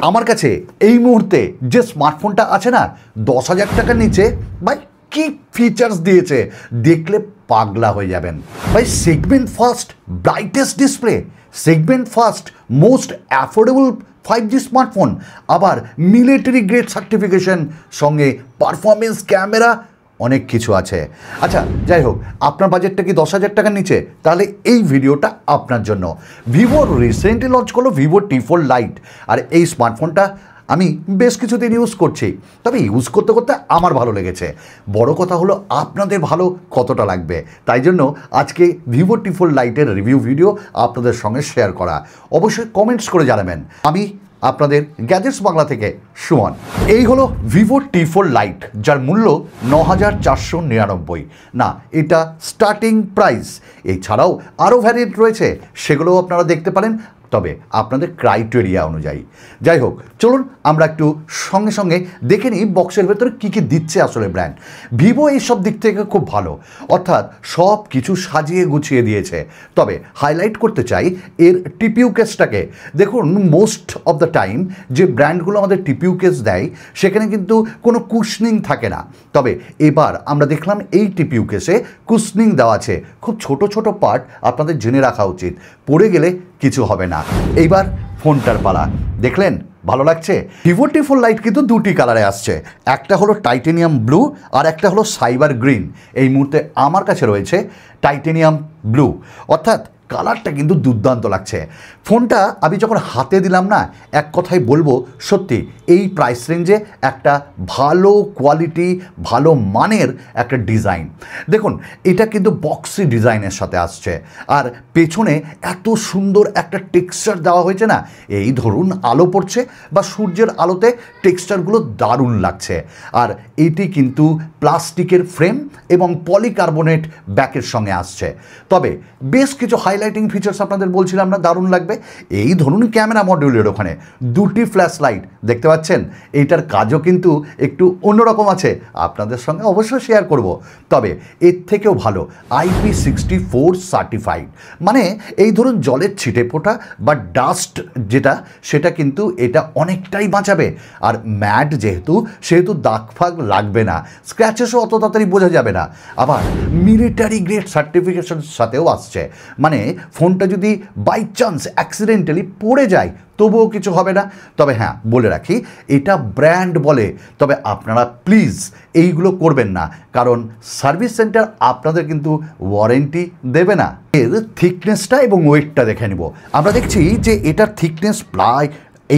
আমার কাছে এই মুহূর্তে যে স্মার্টফোনটা আছে না 10,000 টাকার নিচে ভাই কি ফিচার্স দিয়েছে দেখলে পাগলা হয়ে যাবেন ভাই। Segment first brightest display, segment first most affordable 5G smartphone, আবার মিলিটারি গ্রেড সার্টিফিকেশন, সঙ্গে পারফরমেন্স, ক্যামেরা, অনেক কিছু আছে। আচ্ছা যাই হোক, আপনার বাজেটটা কি 10,000 টাকার নিচে? তাহলে এই ভিডিওটা আপনার জন্য। ভিভো রিসেন্টলি লঞ্চ করলো ভিভো T4 লাইট, আর এই স্মার্টফোনটা আমি বেশ কিছুদিন ইউজ করছি, তবে ইউজ করতে করতে আমার ভালো লেগেছে। বড় কথা হলো আপনাদের ভালো কতটা লাগবে, তাই জন্য আজকে ভিভো T4 লাইটের রিভিউ ভিডিও আপনাদের সঙ্গে শেয়ার করা। অবশ্যই কমেন্টস করে জানাবেন। আমি আপনাদের গ্যাজেটস বাংলা থেকে সুমন। এই হলো ভিভো T4 লাইট, যার মূল্য 9,499। না, এটা স্টার্টিং প্রাইস। এছাড়াও আরও ভ্যারিয়েন্ট রয়েছে, সেগুলোও আপনারা দেখতে পারেন, তবে আপনাদের ক্রাইটেরিয়া অনুযায়ী। যাই হোক, চলুন আমরা একটু সঙ্গে সঙ্গে দেখে নিই বক্সের ভেতরে কী কী দিচ্ছে আসলে ব্র্যান্ড। ভিভো এইসব দিক থেকে খুব ভালো, অর্থাৎ সব কিছু সাজিয়ে গুছিয়ে দিয়েছে। তবে হাইলাইট করতে চাই এর টিপিইউ কেসটাকে। দেখুন, মোস্ট অফ দ্য টাইম যে ব্র্যান্ডগুলো আমাদের টিপিইউ কেস দেয় সেখানে কিন্তু কোনো কুশনিং থাকে না, তবে এবার আমরা দেখলাম এই টিপিইউ কেসে কুশনিং দেওয়া আছে। খুব ছোট ছোট পার্ট আপনাদের জেনে রাখা উচিত, পড়ে গেলে কিছু হবে না। এইবার ফোনটার পালা, দেখলেন ভালো লাগছে? ভিভো T4 লাইট কিন্তু দুটি কালারে আসছে, একটা হলো টাইটেনিয়াম ব্লু আর একটা হলো সাইবার গ্রিন। এই মুহূর্তে আমার কাছে রয়েছে টাইটেনিয়াম ব্লু, অর্থাৎ কালারটা কিন্তু দুর্দান্ত লাগছে। ফোনটা আমি যখন হাতে দিলাম না, এক কথায় বলবো সত্যি এই প্রাইস রেঞ্জে একটা ভালো কোয়ালিটি, ভালো মানের একটা ডিজাইন। দেখুন, এটা কিন্তু বক্সি ডিজাইনের সাথে আসছে, আর পেছনে এত সুন্দর একটা টেক্সচার দেওয়া হয়েছে না, এই ধরুন আলো পড়ছে বা সূর্যের আলোতে টেক্সচারগুলো দারুণ লাগছে। আর এটি কিন্তু প্লাস্টিকের ফ্রেম এবং পলিকার্বনেট ব্যাকের সঙ্গে আসছে। তবে বেশ কিছু হাইলাইটিং ফিচার্স আপনাদের বলছিলাম না, দারুণ লাগবে। এই ধরুন ক্যামেরা মডিউলের ওখানে দুটি ফ্ল্যাশ লাইট দেখতে পাচ্ছেন, এইটার কাজও কিন্তু একটু অন্যরকম আছে, আপনাদের সঙ্গে অবশ্যই শেয়ার করব। তবে এর থেকেও ভালো IP64 সার্টিফাইড, মানে এই ধরুন জলের ছিটে ফোটা বা ডাস্ট যেটা, সেটা কিন্তু এটা অনেকটাই বাঁচাবে। আর ম্যাট যেহেতু, সেহেতু দাগ ফাগ লাগবে না, স্ক্র্যাচেসও অত তাড়াতাড়ি বোঝা যাবে না। আবার মিলিটারি গ্রেড সার্টিফিকেশন সাথেও আসছে, মানে ফোনটা যদি বাই চান্স অ্যাক্সিডেন্টালি পড়ে যায় তবুও কিছু হবে না। তবে হ্যাঁ, বলে রাখি এটা ব্র্যান্ড বলে, তবে আপনারা প্লিজ এইগুলো করবেন না, কারণ সার্ভিস সেন্টার আপনাদের কিন্তু ওয়ারেন্টি দেবে না। এর থিকনেসটা এবং ওয়েটটা দেখে নিব। আমরা দেখছি যে এটার থিকনেস প্রায়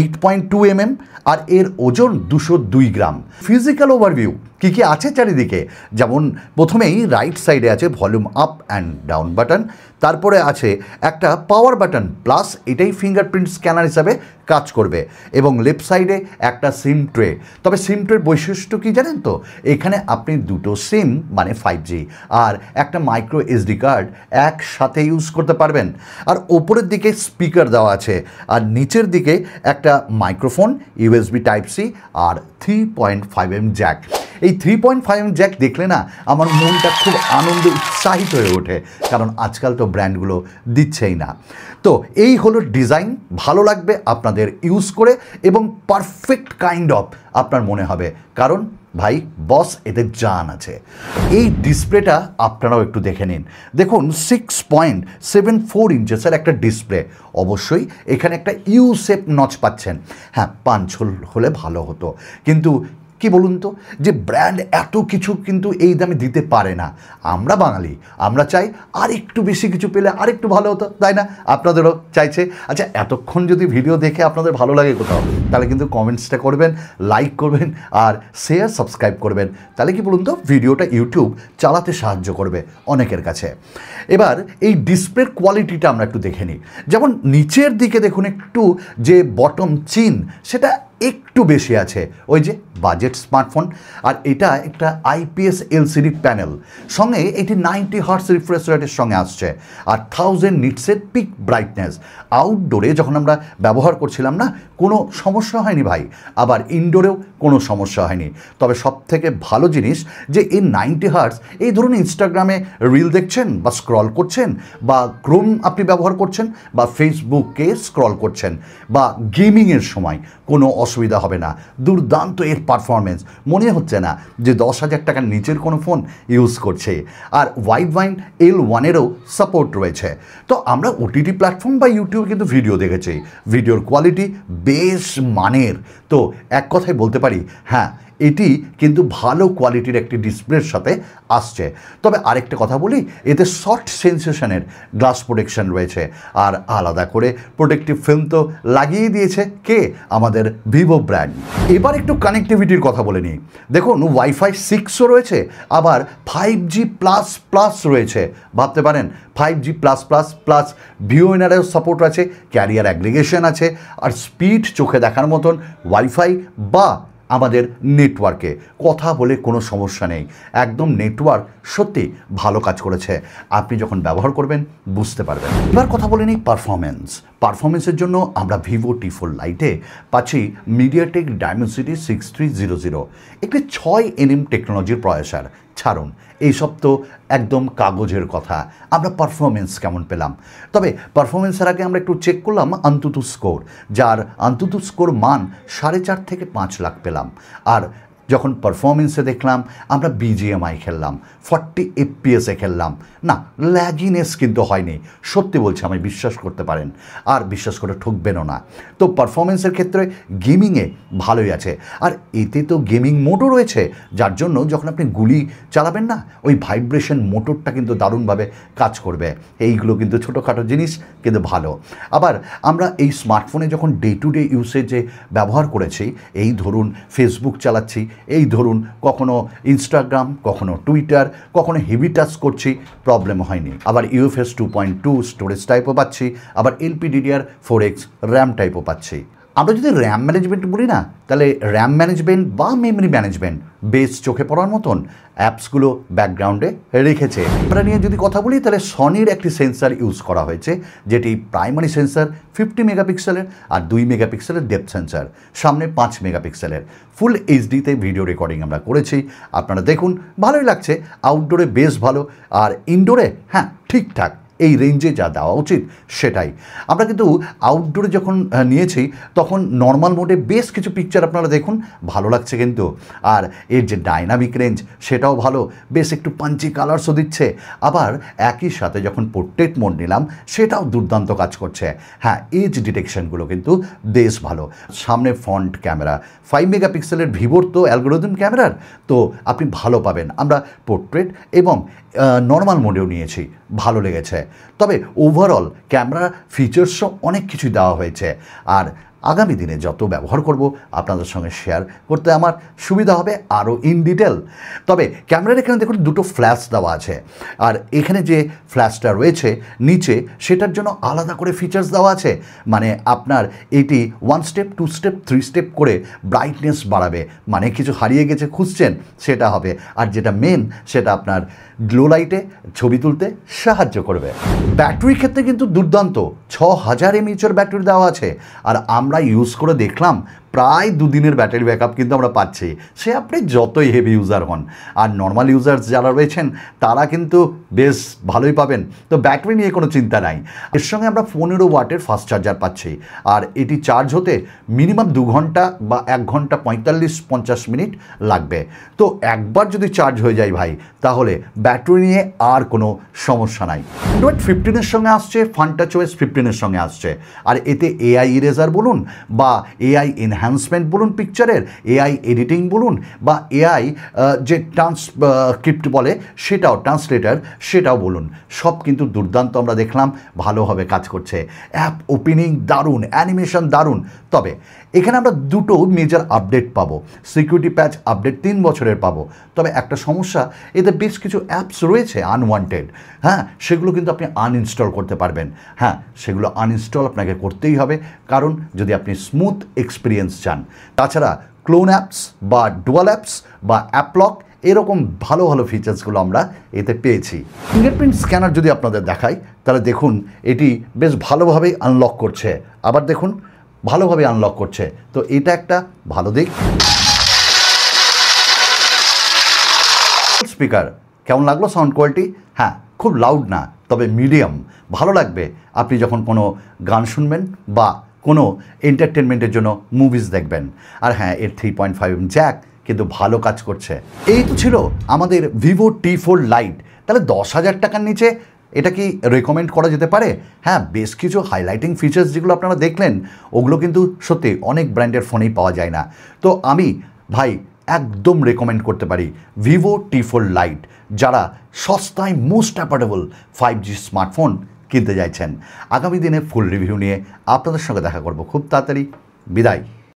8.2 mm আর এর ওজন 202 গ্রাম। ফিজিক্যাল ওভারভিউ কী কী আছে চারিদিকে, যেমন প্রথমেই রাইট সাইডে আছে volume up and down button, তারপরে আছে একটা পাওয়ার বাটন প্লাস, এটাই ফিঙ্গারপ্রিন্ট স্ক্যানার হিসাবে কাজ করবে, এবং লেফট সাইডে একটা সিম ট্রে। তবে সিম ট্রের বৈশিষ্ট্য কী জানেন তো, এখানে আপনি দুটো সিম মানে 5G আর একটা মাইক্রো SD কার্ড একসাথে ইউজ করতে পারবেন। আর ওপরের দিকে স্পিকার দেওয়া আছে, আর নিচের দিকে একটা মাইক্রোফোন, USB Type-C আর 3.5mm জ্যাক। এই 3.5mm জ্যাক দেখলে না আমার মনটা খুব আনন্দে উৎসাহিত হয়ে ওঠে, কারণ আজকাল তো ব্র্যান্ডগুলো দিচ্ছেই না। তো এই হলো ডিজাইন, ভালো লাগবে আপনাদের ইউজ করে, এবং পারফেক্ট কাইন্ড অফ আপনার মনে হবে, কারণ ভাই বস এতে জান আছে। এই ডিসপ্লেটা আপনারাও একটু দেখে নিন। দেখুন 6.74 ইঞ্চেসের একটা ডিসপ্লে, অবশ্যই এখানে একটা ইউ শেপ নচ পাচ্ছেন। হ্যাঁ, পাঞ্চ হলে ভালো হতো, কিন্তু কি বলুন তো, যে ব্র্যান্ড এত কিছু কিন্তু এই দামে দিতে পারে না। আমরা বাঙালি, আমরা চাই আর একটু বেশি কিছু পেলে আর একটু ভালো হতো, তাই না? আপনাদেরও চাইছে। আচ্ছা, এতক্ষণ যদি ভিডিও দেখে আপনাদের ভালো লাগে কোথাও, তাহলে কিন্তু কমেন্টসটা করবেন, লাইক করবেন আর শেয়ার সাবস্ক্রাইব করবেন। তাহলে কি বলুন তো, ভিডিওটা ইউটিউব চালাতে সাহায্য করবে অনেকের কাছে। এবার এই ডিসপ্লের কোয়ালিটিটা আমরা একটু দেখে নিই। যেমন নিচের দিকে দেখুন একটু যে বটম চিন, সেটা একটু বেশি আছে, ওই যে বাজেট স্মার্টফোন। আর এটা একটা IPS LCD প্যানেল, সঙ্গে এটি 90 হার্টজ রিফ্রেশ রেটের সঙ্গে আসছে, আর 1000 নিটসের পিক ব্রাইটনেস। আউটডোরে যখন আমরা ব্যবহার করছিলাম না, কোনো সমস্যা হয়নি ভাই, আবার ইনডোরেও কোনো সমস্যা হয়নি। তবে সবথেকে ভালো জিনিস যে এই 90 হার্টজ, এই ধরুন ইনস্টাগ্রামে রিল দেখছেন বা স্ক্রল করছেন, বা ক্রোম আপনি ব্যবহার করছেন, বা ফেসবুককে স্ক্রল করছেন, বা গেমিংয়ের সময় কোনো অসুবিধা হবে না। দুর্দান্ত এর পারফরমেন্স, মনে হচ্ছে না যে 10,000 টাকার নিচের কোনো ফোন ইউজ করছে। আর ওয়াইডওয়াইড L1-এরও সাপোর্ট রয়েছে। তো আমরা OTT প্ল্যাটফর্ম বা ইউটিউবে কিন্তু ভিডিও দেখেছি, ভিডিওর কোয়ালিটি বেশ মানের। তো এক কথায় বলতে পারি, হ্যাঁ, এটি কিন্তু ভালো কোয়ালিটির একটি ডিসপ্লের সাথে আসছে। তবে আরেকটা কথা বলি, এতে শর্ট সেন্সেশনের গ্লাস প্রোটেকশন রয়েছে, আর আলাদা করে প্রোটেক্টিভ ফিল্ম তো লাগিয়ে দিয়েছে কে, আমাদের ভিভো ব্র্যান্ড। এবার একটু কানেক্টিভিটির কথা বলে নিই। দেখুন, Wi-Fi 6ও রয়েছে, আবার 5G++ রয়েছে। ভাবতে পারেন 5G+++ ভিওএনআরেও সাপোর্ট আছে, ক্যারিয়ার অ্যাগ্রিগেশন আছে, আর স্পিড চোখে দেখার মতন ওয়াইফাই বা আমাদের নেটওয়ার্কে কথা বলে কোনো সমস্যা নেই। একদম নেটওয়ার্ক সত্যি ভালো কাজ করেছে, আপনি যখন ব্যবহার করবেন বুঝতে পারবেন। এবার কথা বলে নিই পারফরমেন্সের জন্য আমরা ভিভো T4 লাইটে পাচ্ছি মিডিয়াটেক ডায়মেনসিটি 6300, একটি 6nm টেকনোলজির প্রসেসর। ছাড়ুন এইসব তো একদম কাগজের কথা, আমরা পারফরমেন্স কেমন পেলাম। তবে পারফরমেন্সের আগে আমরা একটু চেক করলাম AnTuTu স্কোর, যার AnTuTu স্কোর মান 4.5 থেকে 5 লাখ পেলাম। আর যখন পারফরমেন্সে দেখলাম, আমরা BGMI খেললাম, 40 FPS খেললাম, না ল্যাগিনেস কিন্তু হয়নি। সত্যি বলছি, আমি বিশ্বাস করতে পারেন, আর বিশ্বাস করে ঠকবেনও না। তো পারফরমেন্সের ক্ষেত্রে গেমিংয়ে ভালোই আছে, আর এতে তো গেমিং মোডও রয়েছে, যার জন্য যখন আপনি গুলি চালাবেন না, ওই ভাইব্রেশন মোটরটা কিন্তু দারুণভাবে কাজ করবে। এইগুলো কিন্তু ছোটোখাটো জিনিস, কিন্তু ভালো। আবার আমরা এই স্মার্টফোনে যখন ডে টু ডে ইউসেজে ব্যবহার করেছি, এই ধরুন ফেসবুক চালাচ্ছি, এই ধরুন কখনো ইনস্টাগ্রাম, কখনো টুইটার, কখনো হেভি টাচ করছি, প্রবলেম হয়নি। আবার UFS 2.2 স্টোরেজ টাইপও পাচ্ছি, আবার LPDDR4X র্যাম টাইপও পাচ্ছি। আমরা যদি র্যাম ম্যানেজমেন্ট বলি না, তাহলে র্যাম ম্যানেজমেন্ট বা মেমরি ম্যানেজমেন্ট বেশ চোখে পড়ার মতন অ্যাপসগুলো ব্যাকগ্রাউন্ডে রেখেছে। আমরা নিয়ে যদি কথা বলি, তাহলে সনির একটি সেন্সার ইউজ করা হয়েছে, যেটি প্রাইমারি সেন্সার 50 মেগাপিক্সেলের, আর 2 মেগাপিক্সেলের ডেপথ সেন্সার, সামনে 5 মেগাপিক্সেলের। ফুল এইচডিতে ভিডিও রেকর্ডিং আমরা করেছি, আপনারা দেখুন, ভালোই লাগছে। আউটডোরে বেশ ভালো, আর ইনডোরে হ্যাঁ ঠিকঠাক, এই রেঞ্জে যা দেওয়া উচিত সেটাই। আমরা কিন্তু আউটডোরে যখন নিয়েছি, তখন নর্মাল মোডে বেশ কিছু পিকচার আপনারা দেখুন, ভালো লাগছে কিন্তু। আর এর যে ডাইনামিক রেঞ্জ সেটাও ভালো, বেশ একটু পাঞ্চি কালার্সও দিচ্ছে। আবার একই সাথে যখন পোর্ট্রেট মোড নিলাম, সেটাও দুর্দান্ত কাজ করছে। হ্যাঁ, এজ ডিটেকশনগুলো কিন্তু বেশ ভালো। সামনে ফ্রন্ট ক্যামেরা 5 মেগাপিক্সেলের, ভিভোর তো অ্যালগোরিদম ক্যামেরার, তো আপনি ভালো পাবেন। আমরা পোর্ট্রেট এবং নর্মাল মোডেও নিয়েছি, ভালো লেগেছে। তবে ওভারঅল ক্যামেরা ফিচার্সও অনেক কিছু দেওয়া হয়েছে, আর আগামী দিনে যত ব্যবহার করব আপনাদের সঙ্গে শেয়ার করতে আমার সুবিধা হবে আরও ইন ডিটেল। তবে ক্যামেরার এখানে দেখুন দুটো ফ্ল্যাশ দেওয়া আছে, আর এখানে যে ফ্ল্যাশটা রয়েছে নিচে, সেটার জন্য আলাদা করে ফিচার্স দেওয়া আছে। মানে আপনার এটি 1 স্টেপ 2 স্টেপ 3 স্টেপ করে ব্রাইটনেস বাড়াবে, মানে কিছু হারিয়ে গেছে খুঁজছেন সেটা হবে। আর যেটা মেন, সেটা আপনার গ্লো লাইটে ছবি তুলতে সাহায্য করবে। ব্যাটারির ক্ষেত্রে কিন্তু দুর্দান্ত 6000 mAh ব্যাটারি দেওয়া আছে, আর আমরা ইউজ করে দেখলাম প্রায় 2 দিনের ব্যাটারি ব্যাকআপ কিন্তু আমরা পাচ্ছি, সে আপনি যতই হেভি ইউজার হন। আর নর্মাল ইউজার্স যারা রয়েছেন, তারা কিন্তু বেশ ভালোই পাবেন। তো ব্যাটারি নিয়ে কোনো চিন্তা নাই। এর সঙ্গে আমরা 15 ওয়াটের ফাস্ট চার্জার পাচ্ছি, আর এটি চার্জ হতে মিনিমাম 2 ঘন্টা বা 1 ঘন্টা 45-50 মিনিট লাগবে। তো একবার যদি চার্জ হয়ে যায় ভাই, তাহলে ব্যাটারি নিয়ে আর কোনো সমস্যা নাই। Android 15-এর সঙ্গে আসছে, FunTouchOS 15-এর সঙ্গে আসছে, আর এতে AI ইরেজার বলুন, বা AI এনহ্যান্সমেন্ট বলুন পিকচারের, AI এডিটিং বলুন, বা AI যে ট্রান্সক্রিপ্ট বলে সেটাও, ট্রান্সলেটার সেটাও বলুন, সব কিন্তু দুর্দান্ত আমরা দেখলাম, ভালোভাবে কাজ করছে। অ্যাপ ওপেনিং দারুণ, অ্যানিমেশন দারুণ। তবে এখানে আমরা দুটো মেজর আপডেট পাবো, সিকিউরিটি প্যাচ আপডেট 3 বছরের পাবো। তবে একটা সমস্যা, এতে বেশ কিছু অ্যাপস রয়েছে আনওয়ান্টেড, হ্যাঁ, সেগুলো কিন্তু আপনি আনইনস্টল করতে পারবেন। হ্যাঁ, সেগুলো আনইনস্টল আপনাকে করতেই হবে, কারণ যদি আপনি স্মুথ এক্সপিরিয়েন্স এক্সপিরিয়েন্স চান। তাছাড়া ক্লোন অ্যাপস বা ডুয়াল অ্যাপস বা অ্যাপলক এরকম ভালো ভালো ফিচার্সগুলো আমরা এতে পেয়েছি। ফিঙ্গারপ্রিন্ট স্ক্যানার যদি আপনাদের দেখাই তাহলে দেখুন এটি বেশ ভালোভাবেই আনলক করছে, আবার দেখুন ভালোভাবে আনলক করছে, তো এটা একটা ভালো দিক। স্পিকার কেমন লাগলো সাউন্ড কোয়ালিটি? হ্যাঁ, খুব লাউড না, তবে মিডিয়াম, ভালো লাগবে আপনি যখন কোনো গান শুনবেন বা কোনো এন্টারটেনমেন্টের জন্য মুভিজ দেখবেন। আর হ্যাঁ, এর 3.5mm জ্যাক কিন্তু ভালো কাজ করছে। এই তো ছিল আমাদের ভিভো T4 লাইট। তাহলে 10,000 টাকার নিচে এটা কি রেকমেন্ড করা যেতে পারে? হ্যাঁ, বেশ কিছু হাইলাইটিং ফিচার্স যেগুলো আপনারা দেখলেন ওগুলো কিন্তু সত্যি অনেক ব্র্যান্ডের ফোনেই পাওয়া যায় না। তো আমি ভাই একদম রেকমেন্ড করতে পারি ভিভো T4 লাইট, যারা সস্তায় মোস্ট অ্যাফোর্ডেবল 5G স্মার্টফোন কিনতে চাইছেন। আগামী দিনে ফুল রিভিউ নিয়ে আপনাদের সঙ্গে দেখা করব খুব তাড়াতাড়ি। বিদায়।